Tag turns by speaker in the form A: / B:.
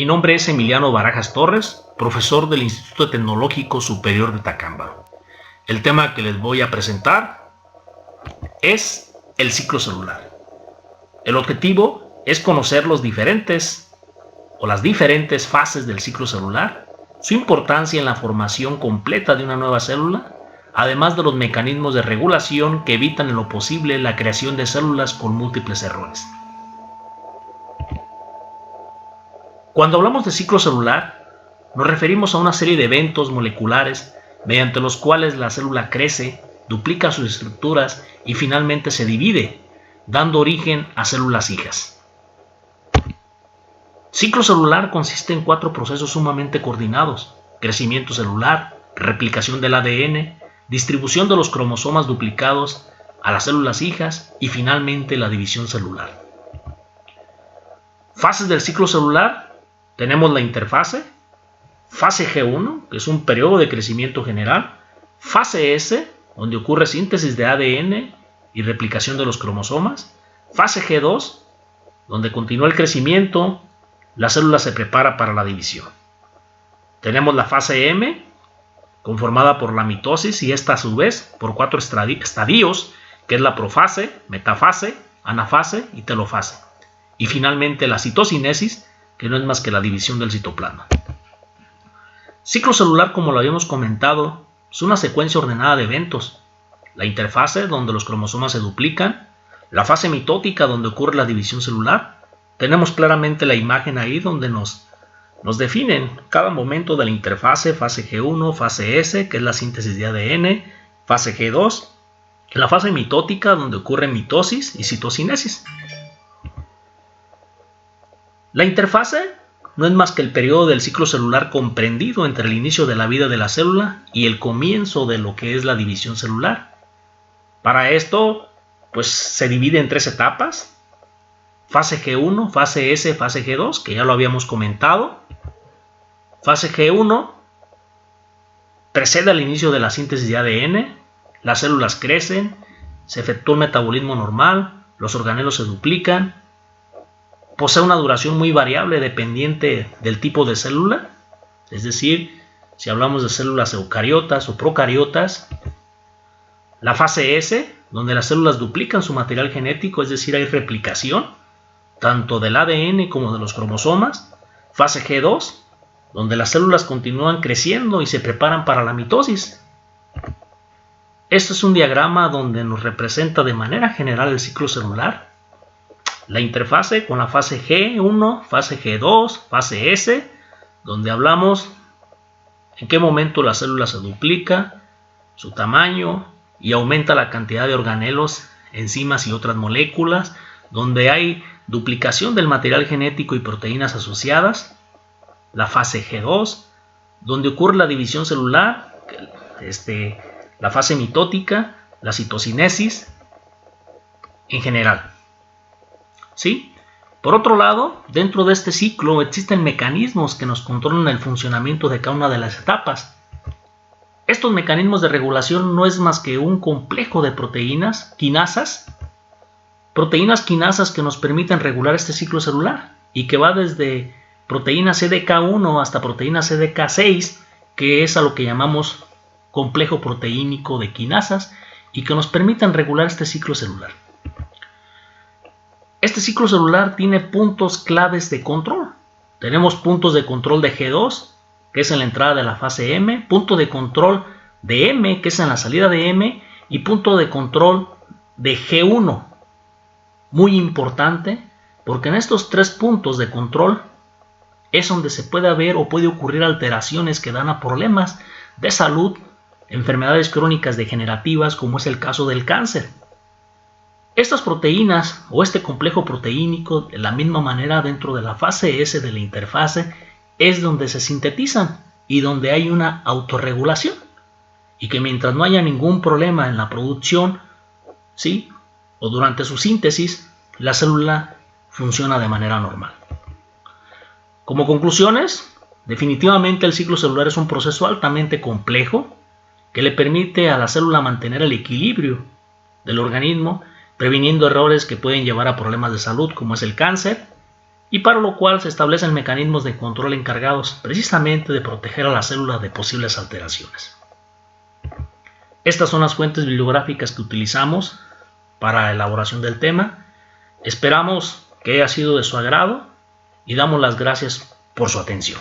A: Mi nombre es Emiliano Barajas Torres, profesor del Instituto Tecnológico Superior de Tacámbaro. El tema que les voy a presentar es el ciclo celular. El objetivo es conocer las diferentes fases del ciclo celular, su importancia en la formación completa de una nueva célula, además de los mecanismos de regulación que evitan en lo posible la creación de células con múltiples errores. Cuando hablamos de ciclo celular, nos referimos a una serie de eventos moleculares mediante los cuales la célula crece, duplica sus estructuras y finalmente se divide, dando origen a células hijas. Ciclo celular consiste en 4 procesos sumamente coordinados: crecimiento celular, replicación del ADN, distribución de los cromosomas duplicados a las células hijas y finalmente la división celular. Fases del ciclo celular: tenemos la interfase, fase G1, que es un periodo de crecimiento general, fase S, donde ocurre síntesis de ADN y replicación de los cromosomas, fase G2, donde continúa el crecimiento, la célula se prepara para la división. Tenemos la fase M, conformada por la mitosis y esta a su vez por 4 estadios, que es la profase, metafase, anafase y telofase. Y finalmente la citocinesis, que no es más que la división del citoplasma. Ciclo celular, como lo habíamos comentado, es una secuencia ordenada de eventos. La interfase, donde los cromosomas se duplican, la fase mitótica, donde ocurre la división celular. Tenemos claramente la imagen ahí donde nos definen cada momento de la interfase: fase G1, fase S, que es la síntesis de ADN, fase G2, la fase mitótica, donde ocurre mitosis y citocinesis. La interfase no es más que el periodo del ciclo celular comprendido entre el inicio de la vida de la célula y el comienzo de lo que es la división celular. Para esto, se divide en 3 etapas: fase G1, fase S, fase G2, que ya lo habíamos comentado. Fase G1 precede al inicio de la síntesis de ADN, las células crecen, se efectúa un metabolismo normal, los organelos se duplican. Posee una duración muy variable dependiente del tipo de célula, es decir, si hablamos de células eucariotas o procariotas. La fase S, donde las células duplican su material genético, es decir, hay replicación, tanto del ADN como de los cromosomas. Fase G2, donde las células continúan creciendo y se preparan para la mitosis. Este es un diagrama donde nos representa de manera general el ciclo celular. La interfase con la fase G1, fase G2, fase S, donde hablamos en qué momento la célula se duplica, su tamaño y aumenta la cantidad de organelos, enzimas y otras moléculas, donde hay duplicación del material genético y proteínas asociadas. La fase G2, donde ocurre la división celular, la fase mitótica, la citocinesis en general. ¿Sí? Por otro lado, dentro de este ciclo existen mecanismos que nos controlan el funcionamiento de cada una de las etapas. Estos mecanismos de regulación no es más que un complejo de proteínas quinasas que nos permiten regular este ciclo celular y que va desde proteína CDK1 hasta proteína CDK6, que es a lo que llamamos complejo proteínico de quinasas y que nos permiten regular este ciclo celular. Este ciclo celular tiene puntos claves de control. Tenemos puntos de control de G2, que es en la entrada de la fase M, punto de control de M, que es en la salida de M, y punto de control de G1. Muy importante, porque en estos 3 puntos de control es donde se puede ver o puede ocurrir alteraciones que dan a problemas de salud, enfermedades crónicas degenerativas, como es el caso del cáncer. Estas proteínas o este complejo proteínico, de la misma manera dentro de la fase S de la interfase, es donde se sintetizan y donde hay una autorregulación. Y que mientras no haya ningún problema en la producción, ¿sí?, o durante su síntesis, la célula funciona de manera normal. Como conclusiones, definitivamente el ciclo celular es un proceso altamente complejo que le permite a la célula mantener el equilibrio del organismo, previniendo errores que pueden llevar a problemas de salud como es el cáncer, y para lo cual se establecen mecanismos de control encargados precisamente de proteger a la célula de posibles alteraciones. Estas son las fuentes bibliográficas que utilizamos para la elaboración del tema. Esperamos que haya sido de su agrado y damos las gracias por su atención.